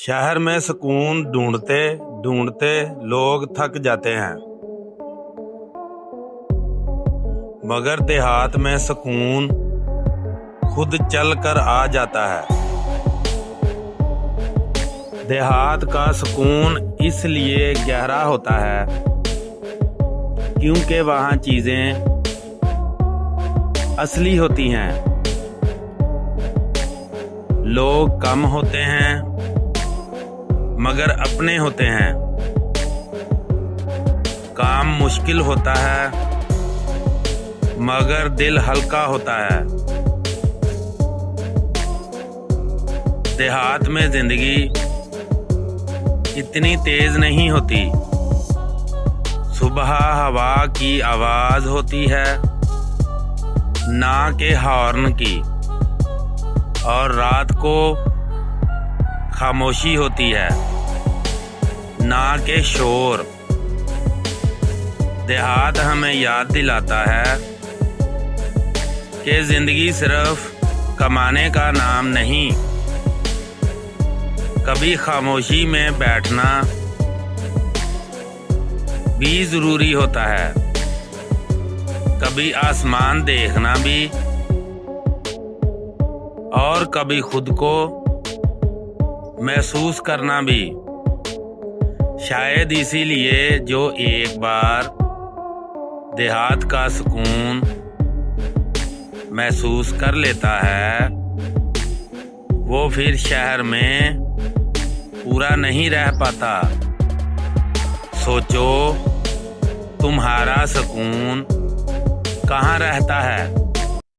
शहर में सुकून ढूंढते ढूंढते लोग थक जाते हैं, मगर देहात में सुकून खुद चल कर आ जाता है। देहात का सुकून इसलिए गहरा होता है क्योंकि वहाँ चीजें असली होती हैं। लोग कम होते हैं मगर अपने होते हैं। काम मुश्किल होता है मगर दिल हल्का होता है। देहात में जिंदगी इतनी तेज नहीं होती। सुबह हवा की आवाज होती है, ना के हॉर्न की, और रात को खामोशी होती है, ना के शोर। देहात हमें याद दिलाता है कि जिंदगी सिर्फ कमाने का नाम नहीं। कभी खामोशी में बैठना भी जरूरी होता है, कभी आसमान देखना भी, और कभी खुद को महसूस करना भी। शायद इसीलिए जो एक बार देहात का सुकून महसूस कर लेता है वो फिर शहर में पूरा नहीं रह पाता। सोचो, तुम्हारा सुकून कहाँ रहता है?